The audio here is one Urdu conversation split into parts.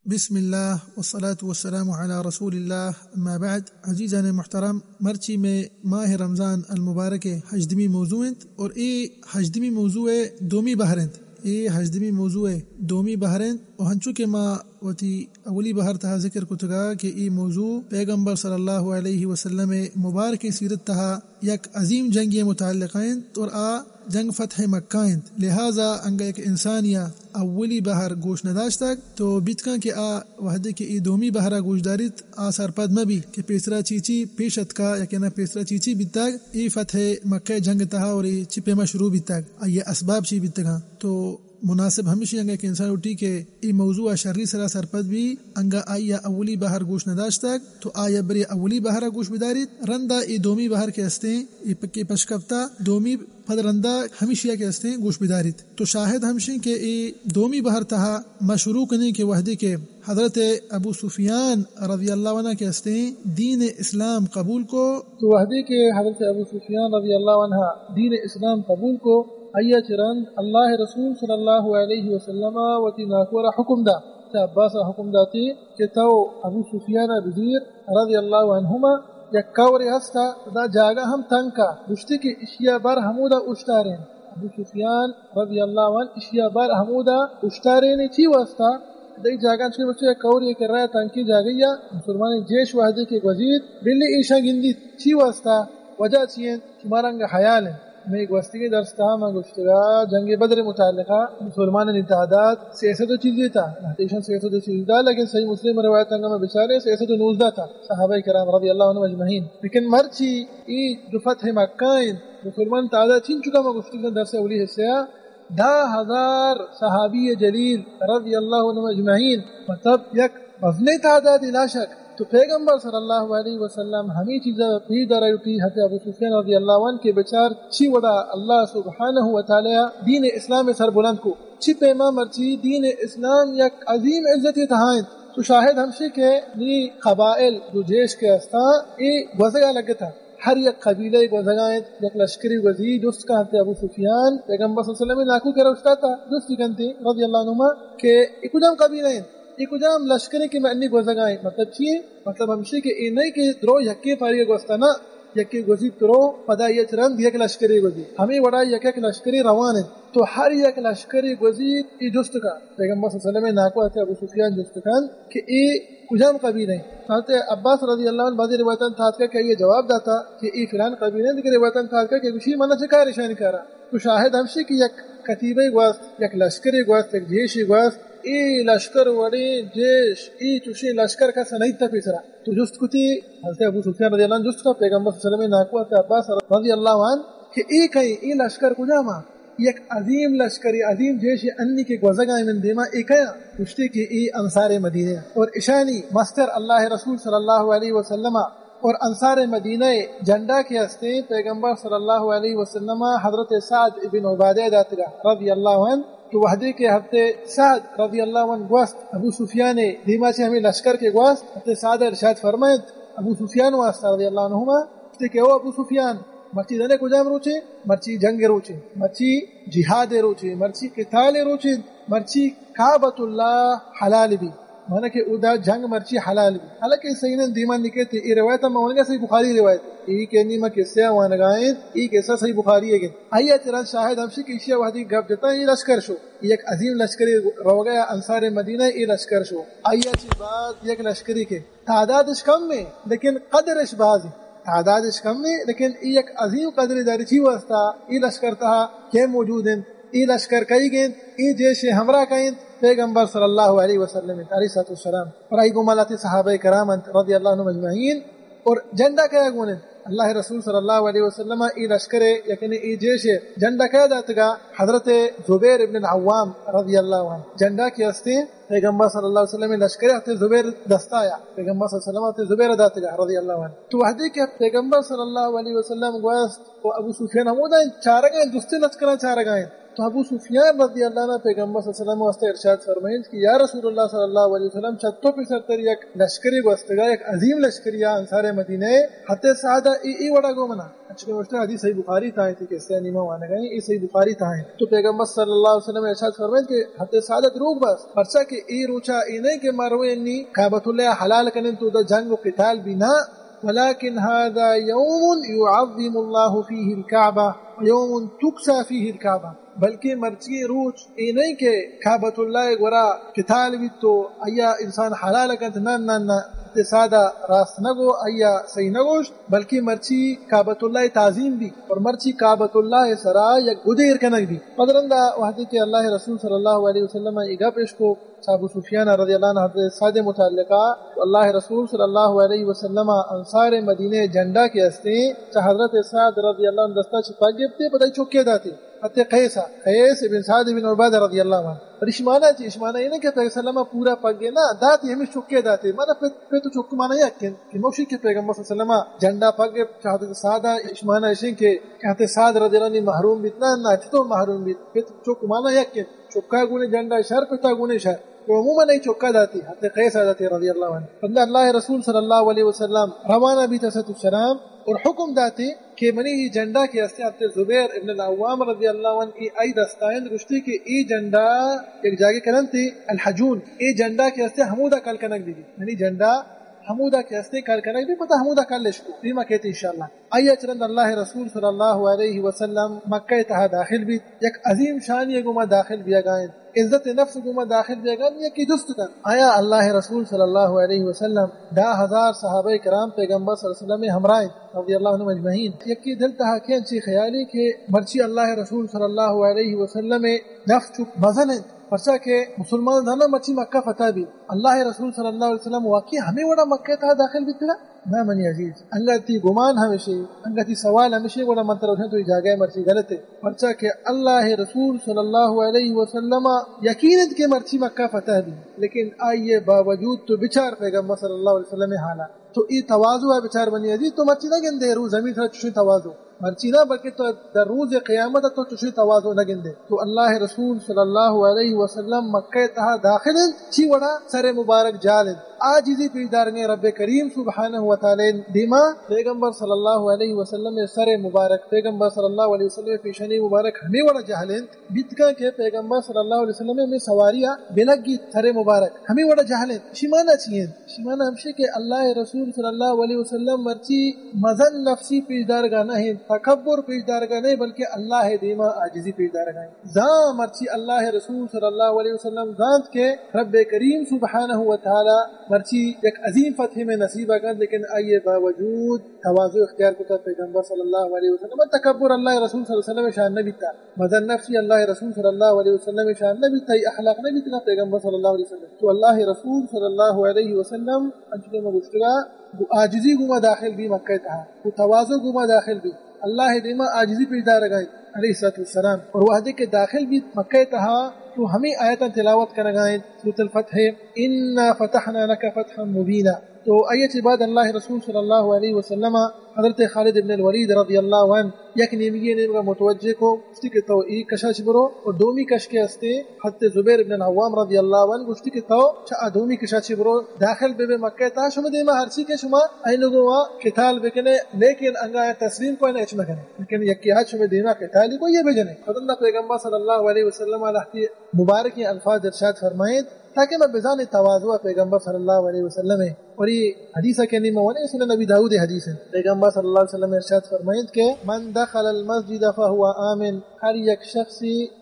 بسم الله والصلاة والسلام على رسول الله اما بعد. عزیزان محترم، مرچی میں ماہ رمضان المبارک ہجدمی موضوع اور ای ہجدمی موضوع دومی بہرند ہجدمی موضوع دومی بہرند اور ہنچو کے ما وتی اولی بہر تہا ذکر کتگا کہ ای موضوع پیغمبر صلی اللہ علیہ وسلم مبارک سیرت تہا یک عظیم جنگی متعلقین اور جنگ فتح مکہ، لہذا انگا ایک انسانیہ اولی بہر گوش نداشت تک تو بیتکاں کہ وحدے کہ ای دومی بہرہ گوش داریت آثار پد مبی کہ پیسرا چیچی پیشت کا یا کہنا پیسرا چیچی بیتاگ ای فتح مکہ جنگ تہا اور ای چپے مشروع بیتاگ یہ اسباب چی بیتگاں تو مناسب ہمیشہ انگا کہ انسان اٹھی کہ ای موضوع شرری سرا سرپد بھی انگا آیا اولی بہر گوش نداشت تک تو آیا بری اولی بہرہ گوش بداریت رندہ ای دومی بہر کے ہستیں ای پکی پشکفتا دومی پد رندہ ہمیشہ کے ہستیں گوش بداریت تو شاہد ہمشیں کہ ای دومی بہر تہا مشروع کرنے کے وحدے کے حضرت ابو سفیان رضی اللہ عنہ کے ہستیں دین اسلام قبول کو تو وحدے کے حضرت ابو سفیان رضی اللہ عنہ دین اسلام قبول کو ایا چرند اللہ رسول صلی اللہ علیہ وسلم وتی ناکورا حکم دا عباس حکم داتی کہ تو ابو سفیان بزیر رضی اللہ عنہما یک کوری ہستا دا جاگا ہم تنکا گشتی کی اشیاء بر ہمودا اشتارین ابو سفیان رضی اللہ عنہ اشیاء بر ہمودا اشتارین چی واسطا دی جاگا چھوٹے بچے یک کوری کر رہا ہے تنکی جاگیا مسلمان جیش وحدے کے وزیر بلی ایشا گندی چی واسطا وجہ چین شمارنگا حیال ہیں میں ایک وسطی کے درس تھا میں گشتگا جنگ بدر متعلقہ مسلمان تعداد 600 چیزیں تھا نحتیشن 600 چیزیں تھا لیکن صحیح مسلم روایت انگا میں بچارے 619 تھا صحابہ کرام رضی اللہ عنہ مجمعین لیکن مرچی ای جو فتح مکہ مسلمان تعداد چین چکا میں گشتگا درس اولی حصہ 10,000 صحابی جلیل رضی اللہ عنہ مجمعین مطلب یک وزن تعداد لا شک تو پیغمبر صلی اللہ علیہ وسلم ہمیں چیزیں بھی درائیوٹی حضرت ابو سفیان رضی اللہ عنہ کے بچار چی وڑا اللہ سبحانہ وتعالی دین اسلام سر بلند کو چی پیما مرچی دین اسلام یک عظیم عزت تہائیں تو شاہد ہمشے کے نی قبائل جو جیش کے استا ای وزگا لگتا ہر یک قبیلہ ایک وزگائیں یک لشکری وزی جس کا حضرت ابو سفیان پیغمبر صلی اللہ علیہ وسلم ناکو کے روشتا تھا جس کنتے رضی اللہ عنہ کہ ایک جام قبیلہ یہ کجام لشکری کی معنی گوزگائیں مطلب چیئے مطلب ہمشی کہ ای نہیں کہ درو یکی پاری گوستا نا یکی گوزی ترو پدا یک رند یک لشکری گوزی ہمیں وڑا یک لشکری روان ہے تو ہر یک لشکری گوزی ای جست کا پیغمبر صلی اللہ علیہ وسلم ناکو حضرت ابو سفیان جست کن کہ ای کجام قبیل ہیں حضرت عباس رضی اللہ عنہ بعضی روایتاں تھا کہ یہ جواب داتا کہ ای فلان قبیل ہیں لیکن روایتاں تھا کہ کسی منہ سے کار اشانی کرا تو شاہد ہمشی کی یک کتیبہ گوست یک لشکری گوست یک جیشی گوست ای لشکر وڑی جیش ای چوشی لشکر کا سنیت تا پیسرا تو جست کتی حضرت ابو سفیان رضی اللہ عنہ جست کا پیغمبر صلی اللہ علیہ وسلم ناکو حضرت عباس رضی اللہ عنہ کہ ای کئی ای لشکر کو جاما یک عظیم لشکری عظیم جیش انی کے گوزگائی من دیما ای کیا پشتی کی ای انصار مدینہ اور اشانی مستر اللہ رسول صلی اللہ علیہ وسلم اور انصار مدینہ جنڈا کے ہستے پیغمبر صلی اللہ علیہ وسلم حضرت سعد ابن عبادہ داتگا رضی اللہ عنہ تو وحدے کے حضرت سعد رضی اللہ عنہ گوست ابو سفیان دیما سے ہمیں لشکر کے گوست حضرت سعد ارشاد فرمائد ابو سفیان واسطہ رضی اللہ عنہما کہ او ابو سفیان مرچی دنے کجام روچے مرچی جنگ روچے مرچی جہاد روچے مرچی قتال روچے مرچی کعبۃ اللہ حلال بھی مانا کہ ادا جنگ مرچی حلال بھی حالانکہ صحیح دیمان نکتے یہ روایت مونگا صحیح بخاری روایت ای کہنی میں قصہ وانگائیں ای قصہ صحیح بخاری ہے آئیے تیران شاہد ہمشی کی اشیاء وحدی گپ جتا ہے یہ لشکر شو ایک عظیم لشکری رو گیا انصار مدینہ ای لشکر شو آئیے چی بات یک لشکری کے تعدادش کم میں لیکن قدرش بازی تعدادش کم میں لیکن ایک عظیم قدر داری چی واسطہ ای لشکر تہا کہ موجود ہیں ای لشکر کئی گئیں ای جیش ہمراہ کہیں پیغمبر صلی اللہ علیہ وسلم علیہ السلام اور ای گمالاتی صحابہ کرام رضی اللہ عنہ مجمعین اور جنڈا کیا گونے اللہ رسول صلی اللہ علیہ وسلم ای لشکر یعنی ای جیش جنڈا کیا داتگا حضرت زبیر ابن العوام رضی اللہ عنہ جنڈا کی ہستے پیغمبر صلی اللہ علیہ وسلم لشکر حضرت زبیر دستایا پیغمبر صلی اللہ علیہ وسلم حضرت زبیر داتگا رضی اللہ عنہ تو وحدی کہ پیغمبر صلی اللہ علیہ وسلم گوست و ابو سفیان ہمودا چارگائیں دوستے لشکرہ چارگائیں تو ابو سفیان رضی اللہ عنہ پیغمبر صلی اللہ علیہ وسلم واسطے ارشاد فرمائید کہ یا رسول اللہ صلی اللہ علیہ وسلم چتو پیسر تر یک لشکری گوستگا یک عظیم لشکری انصار مدینہ حتی سعادہ ای وڑا گو منا اچھا مشتہ حدیث صحیح بخاری تھا تھی کہ اس سے نیمہ وانا گئے یہ صحیح بخاری تھا تو پیغمبر صلی اللہ علیہ وسلم ارشاد فرمائید کہ حتی سعادت روک بس پرچا کہ ای روچا ای نہیں کہ مروے انی کعبۃ اللہ حلال کنن تو دا جنگ و قتال بھی نہ ولكن هذا يوم يعظم الله فيه الكعبة ويوم تكسى فيه الكعبة بلکہ مرچی روچ ای نہیں کہ کعبۃ اللہ گورا قتال بھی تو ایا انسان حلال کنت نہ سادہ راست نگو ایا صحیح نگوش بلکہ مرچی کعبۃ اللہ تعظیم بھی اور مرچی کعبۃ اللہ سرا یا گدیر کنک بھی قدرندہ وحدی کہ اللہ رسول صلی اللہ علیہ وسلم ایگا پیش کو ابو سفیان رضی اللہ عنہ حضرت سعد متعلقہ اللہ رسول صلی اللہ علیہ وسلم انصار مدینہ جنڈا کے ہستے حضرت سعد رضی اللہ عنہ دستہ چھپا گفتے پتہ چوکے داتے حتی قیس ابن سعد ابن عبادہ رضی اللہ عنہ اور اشمانہ یہ نہیں کہ پیغمبر پورا پک گئے نا داتے ہمیں چوکے داتے مانا پہ تو چوک مانا یہ کہ موشی کے پیغمبر صلی اللہ علیہ وسلم جنڈا پک گئے حضرت سعدہ اشمانہ اشین کے حضرت سعد رضی اللہ عنہ محروم بیتنا نا تو محروم بیت پہ تو چوک مانا یہ کہ چوکا گونے جنڈا شہر پتا گونے شہر تو عموماً نہیں چوکا جاتی حتی قیس آجاتی رضی اللہ عنہ اللہ رسول صلی اللہ علیہ وسلم روانہ بھی تسد السلام اور حکم داتے کہ منی ای جنڈا کے ہستے حضرت زبیر ابن العوام رضی اللہ عنہ ای ای دستائند گشتی کہ ای جنڈا ایک جاگے کنن تھی الحجون ای جنڈا کے ہستے حمودہ کل کنک دی منی جنڈا حمودہ کے ہستے کل کنک بھی پتہ حمودہ کل لشکو دیما کہتے انشاءاللہ آئیے چرند اللہ رسول صلی اللہ علیہ وسلم مکہ تہا داخل بھی یک عظیم شانی گما داخل بیا گائیں عزت نفس گما داخل بیا گائیں یہ کی دست کن آیا اللہ رسول صلی اللہ علیہ وسلم 10,000 صحابہ کرام پیغمبر صلی اللہ علیہ وسلم ہمراہیں رضی اللہ عنہ مجمعین یکی دل تہا کین چی خیالی کہ مرچی اللہ رسول صلی اللہ علیہ وسلم نفس چک مزن ہے پرچا کہ مسلمان دانا مرچی مکہ فتح بھی اللہ رسول صلی اللہ علیہ وسلم واقعی ہمیں وڑا مکہ تہا داخل بھی تلا نہ منی عزیز انگتی گمان ہمیشہ انگتی سوال ہمیشہ وڑا منتر اٹھیں تو جاگہ مرچی غلط ہے پرچا کہ اللہ رسول صلی اللہ علیہ وسلم یقینت کے مرچی مکہ فتح بھی لیکن آئیے باوجود تو بچار پیغمبر صلی اللہ علیہ وسلم حالا تو ای تواضع ہے بچار بنی عزیز تو مرچی نہ گندے روز زمین تھا چوشی تواضع مرچی نہ بلکہ تو در روز قیامت تو چوشی تواضع نہ گندے تو اللہ رسول صلی اللہ علیہ وسلم مکہ تہا داخل چی وڑا سر مبارک جالن آجزی پیدارنے رب کریم سبحانہ وتعالی دیما پیغمبر صلی اللہ علیہ وسلم سر مبارک پیغمبر صلی اللہ علیہ وسلم پیشنی مبارک ہمیں وڑا جہلن بیتکا کے پیغمبر صلی اللہ علیہ وسلم میں سواریہ بلگی سر مبارک ہمیں وڑا جہلن شمانہ چیئن شمانہ ہمشے کہ اللہ رسول صلی اللہ علیہ وسلم مرچی مزن نفسی پیدارگاہ نہیں تکبر پیدارگاہ نہیں بلکہ اللہ دیما آجزی پیدارگاہ زان مرچی اللہ رسول صلی اللہ علیہ وسلم زانت کے رب کریم سبحانہ وتعالی مرچی ایک عظیم فتح میں نصیبہ کر لیکن آئیے باوجود تواضع اختیار کو پیغمبر صلی اللہ علیہ وسلم تکبر اللہ رسول صلی اللہ علیہ وسلم شان نبی تھا مزن نفسی اللہ رسول صلی اللہ علیہ وسلم شان نبی تھا اخلاق نبی تھا پیغمبر صلی اللہ علیہ وسلم تو اللہ رسول صلی اللہ علیہ وسلم انچنے میں گشتگا آجزی گما داخل بھی مکہ تھا وہ تواضع گما داخل بھی اللہ دیما آجزی پیدا رگائیں علیہ السلام اور وحدے کے داخل بھی مکہ تھا تو ہمیں آیتاں تلاوت کرنگائیں سورۃ الفتح انا فتحنا لك فتحا مبینا تو آیت بعد اللہ رسول صلی اللہ علیہ وسلم حضرت خالد بن الولید رضی اللہ عنہ یک نیمیہ نیمگا متوجہ کو گشتی کے تو ایک کشا چبرو اور دومی کش کے ہستے حضرت زبیر بن العوام رضی اللہ عنہ گشتی کے تو چا دومی کشا چبرو داخل بے مکہ تا شما دیما ہرسی کے شما اینگو قتال بکنے لیکن انگا تسلیم کو نہ اچما کنے لیکن یکی آج شما دیما قتال کو یہ بجنے خدا پیغمبر صلی اللہ علیہ وسلم علیہ مبارک الفاظ ارشاد فرمائیں تاکہ میں بزان تواضع پیغمبر صلی اللہ علیہ وسلم اور یہ حدیث کے نہیں موانے سنن نبی داؤد حدیث ہے پیغمبر صلی اللہ علیہ وسلم ارشاد فرمائیں کہ من دخل المسجد فهو آمن ہر یک شخص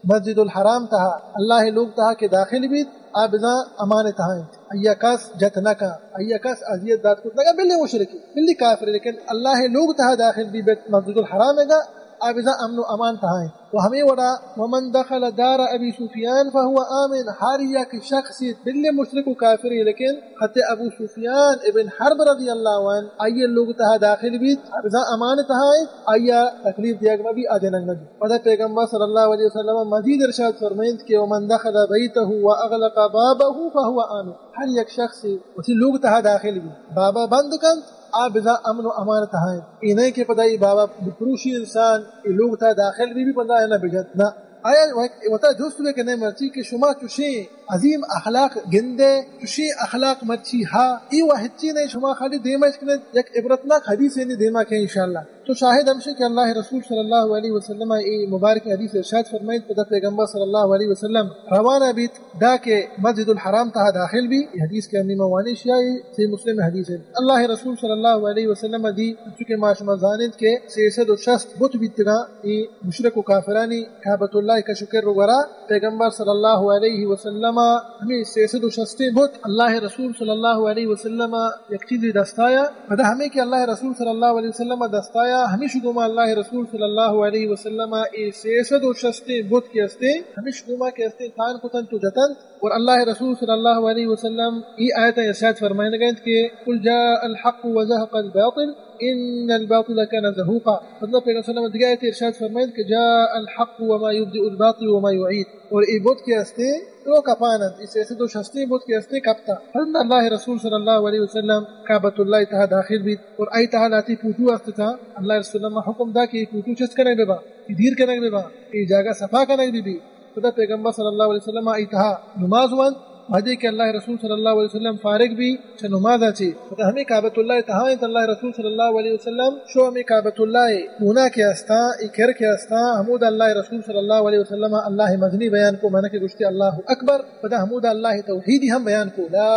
مسجد الحرام تھا اللہ لوگ تھا کہ داخل بھی آبزاں امان تھا ایا کس جتنکا ایا کس اذیت داد کو لگا بلی مشرکی بلی کافر لیکن اللہ لوگ تھا داخل بھی بیت مسجد الحرام ہے گا آبزاں امن و امان تھا تو ہمیں وڑا ومن دخل دار ابی سفیان فهو آمن ہر یک شخص بلی مشرک و کافر لیکن خط ابو سفیان ابن حرب رضی اللہ عنہ آئیے لوگ تہا داخل بھی آبزاں امان تھا آیا تکلیف دیا گا بھی آدھے ننگا بھی ودا پیغمبر صلی اللہ علیہ وسلم مزید ارشاد فرمائیں کہ ومن دخل بیتہ واغلق بابہ فهو آمن ہر یک شخص اسی لوگ تہا داخل بھی بابا بند کن آبزاں امن و امان تھا انہیں کے پتہ بابا پروشی انسان یہ لوگ تھا داخل بھی پتہ ہے نہ بجت نہ آیا وتا دوست به کنه مرچی که شما چوشی عظیم اخلاق گنده چوشی اخلاق مرچی ها ای واحد چی نہیں شما خالی دیمش کنه یک عبرتناک حدیث ہے دیما کہ انشاءاللہ تو شاہد ہمشہ کہ اللہ رسول صلی اللہ علیہ وسلم ای مبارک حدیث ارشاد فرمائید پتہ پیغمبر صلی اللہ علیہ وسلم روانہ بیت دا کے مسجد الحرام تہا داخل بھی یہ حدیث کے امی موانی شیعی سی مسلم حدیث ہے اللہ رسول صلی اللہ علیہ وسلم دی چونکہ معاشمہ زانت کے 360 بت بیتگا ای مشرک و کافرانی کعبۃ اللہ کا شکر وغیرہ پیغمبر صلی اللہ علیہ وسلم ہمیں 360 بت اللہ رسول صلی اللہ علیہ وسلم یک چیز دستایا پتہ ہمیں کہ اللہ رسول صلی اللہ علیہ وسلم دستایا ہمیشہ گما اللہ رسول صلی اللہ علیہ وسلم ای 360 بت کے استے ہمیشہ گما کے استے تان کتن تو جتن اور اللہ رسول صلی اللہ علیہ وسلم ای آیت ارشاد فرمائے گئے کہ قل جاء الحق وزهق الباطل ان الباطل كان زهوقا مطلب پیغمبر صلی اللہ علیہ وسلم دیگه ارشاد فرمائے کہ جاء الحق وما يبدئ الباطل وما يعيد اور ای بت کے استے تو کپانت اس ایسے 360 بت کے استے کپتا حضرت اللہ رسول صلی اللہ علیہ وسلم کعبۃ اللہ تہا داخل بھی اور ای تہا لاتی پوتو است تھا اللہ رسول اللہ حکم دا کہ پوتو چس کرنے بے با دیر کرنے بے با ای جگہ صفا کرنے بھی خدا پیغمبر صلی اللہ علیہ وسلم ای تہا نماز وان حدیث کہ اللہ رسول صلی اللہ علیہ وسلم فارغ بھی چھ نماز اچھی تو ہمیں کعبۃ اللہ تہا اللہ رسول صلی اللہ علیہ وسلم شو ہمیں کعبۃ اللہ ہونا کے استا اکر کے استا حمود اللہ رسول صلی اللہ علیہ وسلم اللہ مدنی بیان کو معنی کہ گشتی اللہ اکبر پتہ حمود اللہ توحیدی ہم بیان کو لا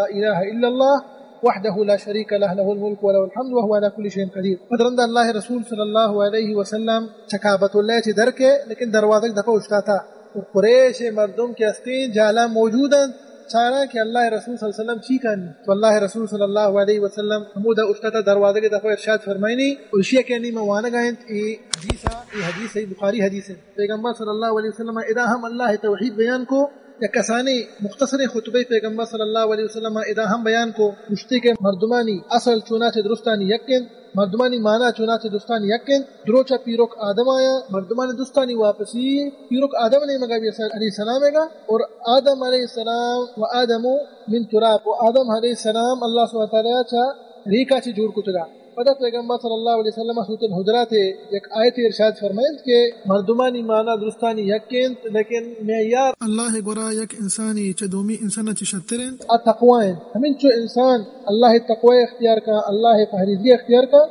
الہ الا اللہ وحده لا شريك له له الملك وله الحمد وهو على كل شيء قدير مدرند اللہ رسول صلی اللہ علیہ وسلم کعبۃ اللہ چھ در کے لیکن دروازے دفع اٹھتا تھا اور قریش مردم کے استین جالا موجودا چارا کہ اللہ رسول صلی اللہ علیہ وسلم چیکن تو اللہ رسول صلی اللہ علیہ وسلم حمود اٹھتا تھا دروازے کے دفع ارشاد فرمائنی اور شیعہ کہنی موانا گئیں یہ حدیث ہے بخاری حدیث ہے پیغمبر صلی اللہ علیہ وسلم اذا ہم اللہ توحید بیان کو یا کسانی مختصر خطبے پیغمبر صلی اللہ علیہ وسلم اذا ہم بیان کو مشتی کے مردمانی اصل چنانچہ درستانی یقین مردمانی مانا چنانچہ درستانی یقین دروچا پیروک آدم آیا مردمانی درستانی واپسی پیروک آدم نے مگا بھی علیہ السلام گا اور آدم علیہ السلام و آدم من تراب و آدم علیہ السلام اللہ سبحانہ وتعالی چا ریکا چی جوڑ کتگا پتہ پیغمبر صلی اللہ علیہ وسلم سورۃ الحجرات ایک آیت ارشاد فرمائیں کہ مردمانی مانا درستانی یقین لیکن معیار اللہ گورا یک انسانی چدومی انسان چشترین تقوی ہمیں جو انسان اللہ تقوی اختیار کا اللہ پرہیزگی اختیار کا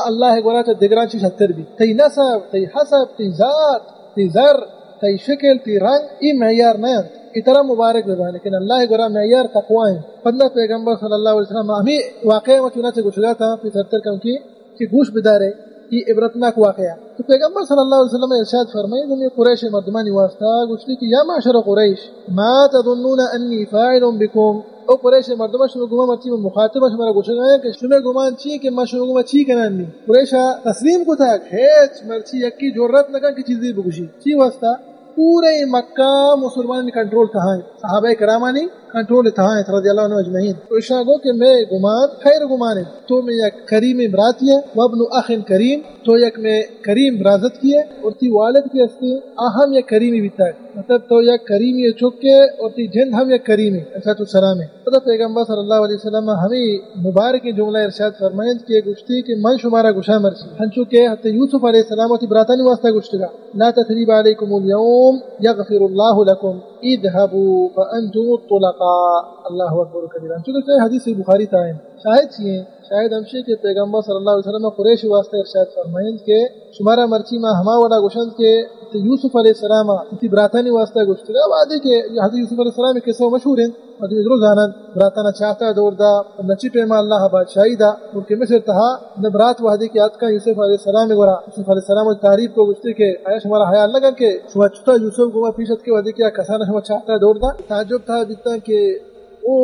اللہ گورا چ دگران چشتر بھی تی نسب تی حسب تی ذات تی زر تی شکل تی رنگ ای معیار نہ اتنا مبارک بزا لیکن اللہ گورا معیار تقوی ہے پندہ پیغمبر صلی اللہ علیہ وسلم ہمیں واقعہ چنا سے گزرا تھا پھر 70 کم کی کہ گوش بدارے یہ عبرتناک واقعہ تو پیغمبر صلی اللہ علیہ وسلم ارشاد فرمائے انہوں نے قریش مردمانی واسطہ گوشتی کہ یا معاشر قریش ما تظنون انی فاعل بكم او قریش مردمہ شروع گما مرچی میں مخاطبہ شمارا گوشت گیا کہ شمع گمان چی کہ ما شروع گما چی کنانی قریشہ تسلیم کو تھا ہیچ مرچی یکی ضرورت نہ کہ چیزیں بگوشی چی واسطہ پورے مکہ مسلمان کنٹرول تھا صحابہ کرامانی کنٹرول تھا رضی اللہ عنہ اجمعین تو اشارہ گو کہ میں گمان خیر گمان ہے تو میں یک کریم برات ہے وابن اخ کریم تو یک میں کریم برازت کی ہے اور تی والد کی استی اہم یک کریمی بیتا ہے مطلب تو یک کریمی چکے اور تی جن ہم یک کریمی ایسا تو سلام ہے تو پیغمبر صلی اللہ علیہ وسلم ہمیں مبارک جملہ ارشاد فرمائیں کہ گشتی کہ من شمارا گشا مرسی ہنچو کہ حضرت یوسف علیہ السلام تی براتانی واسطہ گشتگا لا تثریب علیکم اليوم یغفر اللہ لکم اذهبوا فانتم الطلقاء اللہ اکبر کبیرہ چونکہ حدیث بخاری تھا شاہد چیئے شاہد ہمشی کے پیغمبر صلی اللہ علیہ وسلم قریش واسطہ ارشاد فرمائیں کہ شمارا مرچی ما ہما ولا گوشند کے یوسف علیہ السلام تی براتانی واسطہ گوشتگا وعدے کہ حضرت یوسف علیہ السلام کے سو مشہور ہیں اور ادرو زانن براتنا چاہتا دور دا نچی پیما اللہ بادشاہی دا اور کہ مصر تہا نبرات وحدی کی آت کا یوسف علیہ السلام گورا یوسف علیہ السلام تعریف کو گشتی کہ آیا شمارا حیال لگا کہ سوچتا یوسف گوا پیشت کے وحدی کیا کسانا شما چاہتا دور دا تعجب تھا جتا کہ او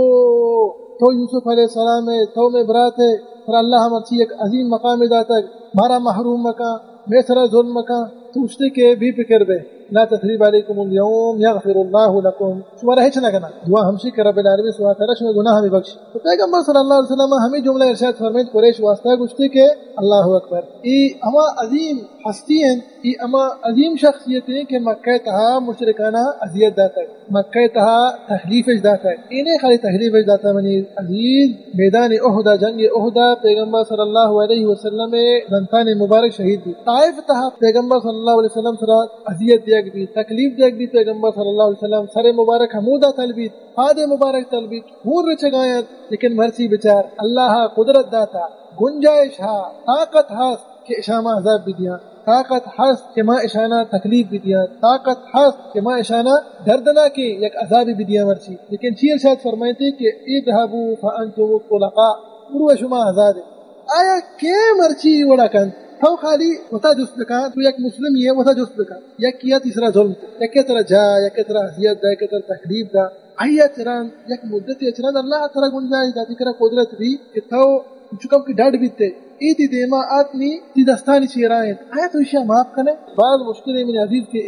تو یوسف علیہ السلام ہے تو میں برات ہے اور اللہ ہم اچھی ایک عظیم مقام داتا مارا محروم مکان میں سرا ظلم مکان تو استے کے بھی فکر بے لا تثریب علیکم اليوم یغفر اللہ لکم شمارا ہیچ نہ کنا دعا ہمشی کہ رب العالمین سبحانہ تعالی شما گناہ ہمیں بخش تو پیغمبر صلی اللہ علیہ وسلم ہمیں جملہ ارشاد فرمائے قریش واسطہ گشتی کہ اللہ اکبر ای اما عظیم ہستی ہیں ای اما عظیم شخصیت ہیں کہ مکہ تہا مشرکانہ اذیت داتا ہے مکہ تہا تحلیف داتا ہے انہیں خالی تحلیف داتا منی عزیز میدان احد جنگ احد پیغمبر صلی اللہ علیہ وسلم دنتان مبارک شہید دی طائف تہا پیغمبر صلی اللہ علیہ وسلم سرا اذیت دیگ بھی تکلیف دیگ بھی پیغمبر صلی اللہ علیہ وسلم سر مبارک حمودہ تلبیت پاد مبارک تلبیت ہور رچگایت لیکن مرسی بچار اللہ قدرت داتا گنجائش ہا طاقت ہاس کہ اشامہ عذاب بھی دیا طاقت ہست کہ ماں اشانہ تکلیف بھی دیا طاقت ہست کہ ماں اشانہ دردنا کے یک عذاب بھی دیا مرچی لیکن چیر شاید فرمائے تھے کہ اذهبوا فانتم الطلقاء برو شما آزاد آیا کے مرچی وڑا کن تو خالی وتا جس بکا تو یک مسلم یہ وتا جس بکا یک کیا تیسرا ظلم یک کے طرح جا یک کے طرح حیثیت دا یک کے طرح تکلیف دا آیا چران یک مدت چران اللہ تعالی گنجائش دا ذکر قدرت بھی کہ تو چکم کی ڈاڈ بیتے ایتی دیما آتنی تی دستانی چیرائیں آیا تو اشیاء معاف کنے بعض مشکل من عزیز کے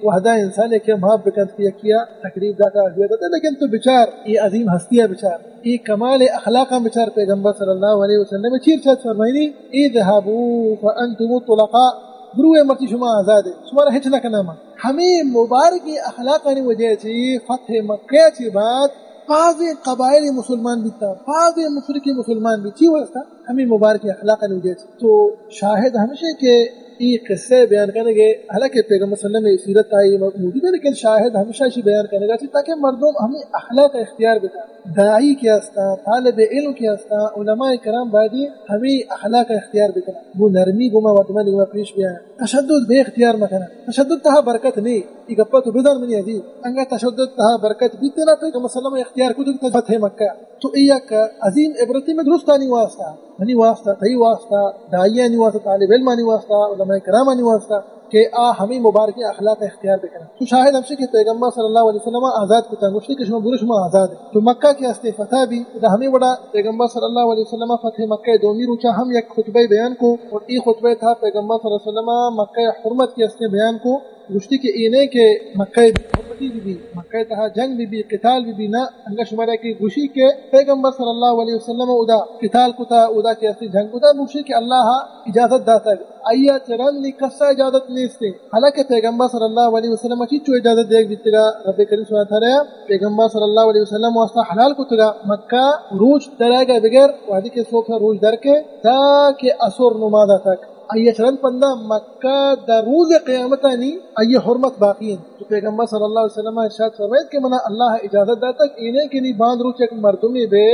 وحدہ انسان ہے کہ معاف بکند کیا تقریب داتا حضیت داتا لیکن تو بچار یہ عظیم ہستیہ بچار یہ کمال اخلاقہ بچار پیغمبر صلی اللہ علیہ وسلم چیر چاہت فرمائنی اذهبوا فانتم الطلقاء بروے مرتی شما آزاد ہے شمارا ہچ نہ کناما ہمیں مبارکی اخلاقہ نے وجہ چی فتح مکہ چی بات بعض قبائل مسلمان بھی تھا بعض مشرقی مسلمان بھی تھی واسطہ ہمیں مبارک اخلاق نہیں تو شاہد ہمیشہ کہ یہ قصے بیان کرنے گے حالانکہ پیغمبر صلی اللہ علیہ وسلم سیرت آئی موجود ہے لیکن شاہد ہمیشہ اسی بیان کرنے گا تاکہ مردم ہمیں اخلاق اختیار بتا داعی کیا استا طالب علم کیا استا علماء کرام بعدی ہمیں اخلاق اختیار بتا وہ نرمی گما وطمانی گما پیش بیان تشدد بے اختیار مکنا تشدد تہا برکت نہیں یہ گپا تو بدر منی عزیز انگا تشدد تہا برکت بیتنا پیغمبر صلی اللہ علیہ وسلم اختیار کو جو فتح مکہ تو ایک عظیم عبرتی میں درستانی واسطہ منی واسطہ تھی واسطہ داعیہ نہیں واسطہ طالب علم نہیں واسطہ علماء کرام نہیں واسطہ کہ ہمیں مبارک اخلاق اختیار بکنا تو شاہد ہم سے کہ پیغمبر صلی اللہ علیہ وسلم آزاد کو تھا مشرک شما برش ما آزاد ہے تو مکہ کے ہستے فتح بھی ہمیں بڑا پیغمبر صلی اللہ علیہ وسلم فتح مکہ دومی روچا ہم یک خطبہ بیان کو اور ای خطبہ تھا پیغمبر صلی اللہ علیہ وسلم مکہ حرمت کے ہستے بیان کو گشتی کے اینے کے مکہ حرمتی بھی مکہ تہا جنگ بھی قتال بھی نہ انگا شمارہ کی گوشی کے پیغمبر صلی اللہ علیہ وسلم ادا قتال کو تھا ادا کے ہستے جنگ کو تھا گوشی کہ اللہ اجازت داتا ہے آیا چرن نی کسا اجازت نیستے حالانکہ پیغمبر صلی اللہ علیہ وسلم کی چو اجازت دیکھ دیتے گا رب کریم صلی اللہ علیہ وسلم پیغمبر صلی اللہ علیہ وسلم واسطہ حلال کو تگا مکہ روج درائے گا بغیر وادی کے سوکھا روج در کے تاکہ اثر نمازہ تک آئیے چرن پندہ مکہ دا روز قیامتہ نہیں آئیے حرمت باقی ہیں تو پیغمبر صلی اللہ علیہ وسلم ارشاد فرمائید کہ منا اللہ اجازت داتا کہ انہیں کی نہیں باندھ روچ ایک مردمی بے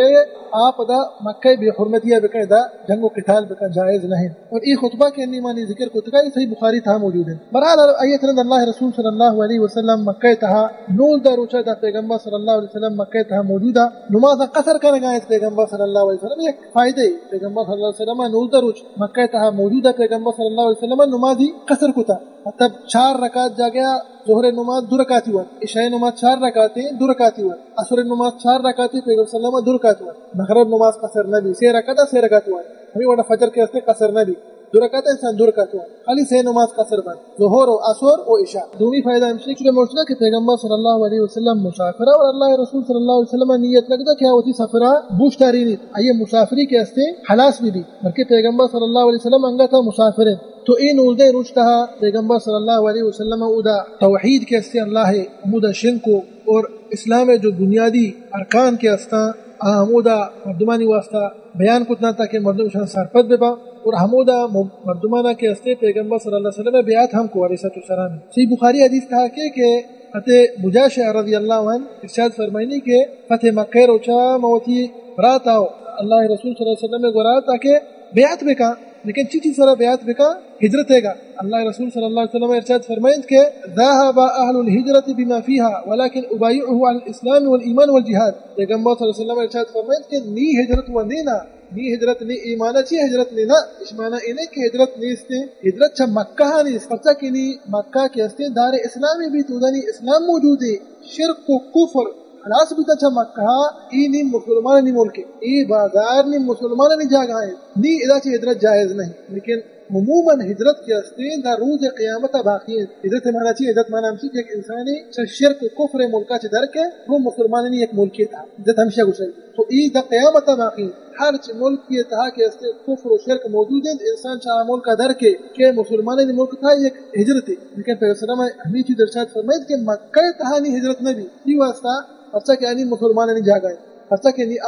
آپ دا مکہ بے حرمتیہ بکے دا جنگ و قتال بکا جائز نہیں اور ای خطبہ کے انہی مانی ذکر کو تکا صحیح بخاری تھا موجود ہے برحال آئیے چرن اللہ رسول صلی اللہ علیہ وسلم مکہ تہا نول دا روچہ دا پیغمبر صلی اللہ علیہ وسلم مکہ تہا موجودہ نماز قصر کرنے گا اس پیغمبر صلی اللہ علیہ وسلم ایک فائدے پیغمبر صلی اللہ علیہ وسلم نول دا روچ مکہ تہا موجودہ پیغمبر صلی اللہ علیہ وسلم نمازی قصر کو تھا مطلب 4 رکعت جا گیا ظہر نماز 2 رکعت ہوا عشاء نماز 4 رکعتیں 2 رکعت ہوا عصر نماز 4 رکعتیں پیغمبر صلی اللہ علیہ وسلم 2 رکعت ہوا مغرب نماز قصر نہ بھی 6 رکعت ہوا ہمیں وڑا فجر کے واسطے قصر نہ بھی 2 رکعت انسان 2 رکعت ہوا خالی 6 نماز قصر بند ظہر و عصر و عشاء دومی فائدہ ہم سے کہ مرشد کہ پیغمبر صلی اللہ علیہ وسلم مسافر اور اللہ رسول صلی اللہ علیہ وسلم نیت لگتا کیا ہوتی سفرہ بوش تارینی آئیے مسافری کے واسطے حلاس بھی بلکہ پیغمبر صلی اللہ علیہ وسلم انگا تھا مسافر تو این اولدے روشتہ پیغمبر صلی اللہ علیہ وسلم ادا توحید کے واسطے اللہ عمودہ شن کو اور اسلام جو بنیادی ارکان کے واسطہ عمودہ مردمانی واسطہ بیان کتنا تھا کہ مردم شان سارپت بے با اور حمودہ مردمانہ کے واسطے پیغمبر صلی اللہ علیہ وسلم بیعت ہم کو علیہ السلام صحیح بخاری حدیث کہا کہ فتح مجاشع رضی اللہ عنہ ارشاد فرمائنی کہ فتح مکہ روچا موتی برات آؤ اللہ رسول صلی اللہ علیہ وسلم گورا تاکہ بیعت بکا لیکن چیچی سرا بیعت بکا ہجرت ہے گا اللہ رسول صلی اللہ علیہ وسلم ارشاد فرمائند کہ ذهب اهل الهجرة بما فيها ولكن ابايعه على الاسلام والايمان والجهاد پیغمبر صلی اللہ علیہ وسلم ارشاد فرمائند کہ نی ہجرت و نینا نی ہجرت نی ایمان چی ہجرت نینا اشمانا انہیں کہ ہجرت نیستے ہجرت چھ مکہ نیست پرچا کہ نی مکہ کے ہستے دار اسلامی بھی تو دانی اسلام موجود ہے شرک و کفر خلاص بھی تا مکہ ای نی مسلمان نی ملک ای بازار نی مسلمان نی جاگہ ہے نی ادا چی ہجرت جائز نہیں لیکن عموماً ہجرت کے استین دا روز قیامت باقی ہے ہجرت مانا چی ہجرت مانا ہمشی کہ ایک انسانی شرک و کفر ملکہ چی در کے وہ مسلمان نی ایک ملکی تھا ہجرت ہمشہ گوشن تو ای دا قیامت باقی ہر چی ملک کی تہا کے استین کفر و شرک موجود ہے انسان چاہ ملکہ در کے کہ مسلمان نی ملک تھا ایک ہجرت ہے لیکن پیغمبر صلی اللہ علیہ وسلم ہمیں چیز ارشاد فرمائد کہ مکہ تہا نی ہجرت نبی یہ واسطہ اچھا کہ نہیں مسلمان نہیں جاگا ہے اچھا کہ نہیں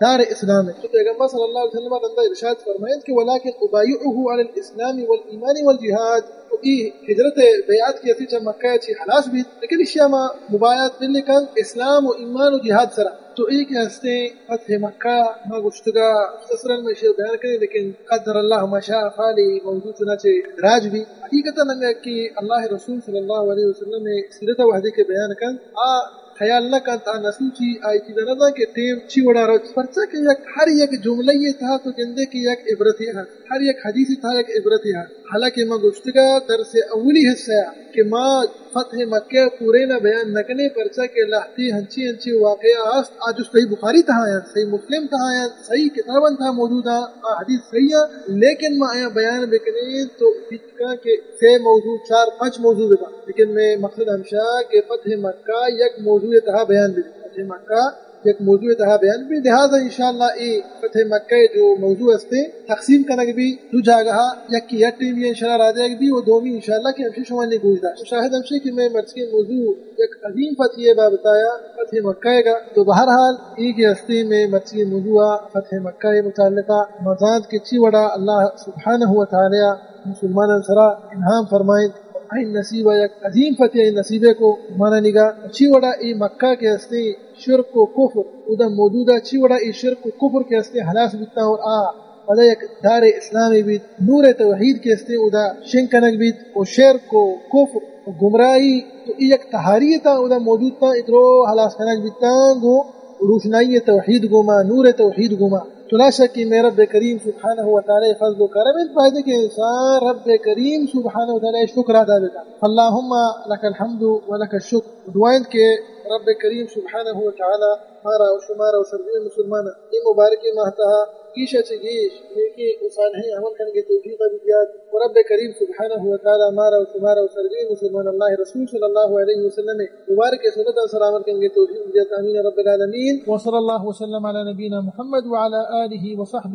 دار اسلام ہے. تو پیغمبر صلی اللہ علیہ وسلم نے ارشاد فرمائے کہ ولکن ابایعه علی الاسلام والایمان والجهاد. تو یہ ہجرت بیعت کی اسی مکہ چی حلاس بھی لیکن اشیاء ما مبایعت ملنے کا اسلام و ایمان و جہاد سرا. تو ایک ہستے فتح مکہ ما گشتگا مختصرا میں شیئر بیان کریں لیکن قدر اللہ ما شاء فعلی موضوع چنانچہ دراج بھی حقیقتا نگا کہ اللہ رسول صلی اللہ علیہ وسلم نے سیرت وحدی کے بیان کن خیال نہ کرتا نسل چی آئی چیز نہ کہ ٹیم چی وڑا روز پرچا کہ یک ہر یک جملہ یہ تھا تو جندے کی یک عبرتی ہے ہر یک حدیث تھا یک عبرتی ہے. حالانکہ میں گفتگا درس اولی حصہ کہ ماں فتح مکہ پورے نہ بیان نہ کرنے پرچا کہ لہتی ہنچی واقعہ آج صحیح بخاری تھا آیا صحیح مسلم تھا آیا صحیح کتابن تھا موجود ہے حدیث صحیح ہے لیکن میں آیا بیان بکنے تو کا کہ 6 موضوع 4-5 موضوع تھا لیکن میں مقصد ہمشا کہ فتح مکہ یک موضوع تھا بیان بھی فتح مکہ یک موضوع تھا بیان بھی لہذا انشاءاللہ ای فتح مکہ جو موضوع استے تقسیم کنک بھی دو جاگہ یک کی یک ٹیم انشاءاللہ راجع بھی وہ دومی انشاءاللہ کہ ہمشی شما نے گوشدہ شاہد ہمشی کہ میں مرچی موضوع یک عظیم فتح با بتایا فتح مکہ کا. تو بہرحال ای کے ہستے میں مرچی موضوع فتح مکہ متعلقہ مزاد کے چی وڑا اللہ سبحانہ وتعالی مسلمان سرا انعام فرمائیں این نصیب یک عظیم فتح نصیبے کو مانا نگا چی وڑا ای مکہ کے ہستے شرک و کفر ادا موجودہ چی وڑا ای شرک و کفر کے ہستے حلاس بیتا اور ودا یک دار اسلامی بیت نور توحید کے ہستے ادا شنکنک بیت و شرک و کفر و گمراہی تو ای یک تحاریتا ادا موجود تا اترو حلاس کنک بیتا گو روشنائی توحید گوما نور توحید گوما. تو لا شک کہ میں رب کریم سبحانہ وتعالی فضل و کرم ان فائدے کے انسان رب کریم سبحانہ وتعالی شکر ادا دیتا. اللہم لک الحمد و لک الشکر. دعائیں کہ رب کریم سبحانہ وتعالی ہمارا و شمارا و سرزی مسلمان ای مبارکی مہتا کیشہ چگیش نیکی صالحی عمل کرنے کی توفیق دیات و رب کریم سبحانہ وتعالی ہمارا و شمارا و سرزی مسلمان اللہ رسول صلی اللہ علیہ وسلم مبارک سنت و عمل کرنے کی توفیق دیات. آمین رب العالمین. و صلی اللہ وسلم علی نبینا محمد وعلى آلہ وصحبہ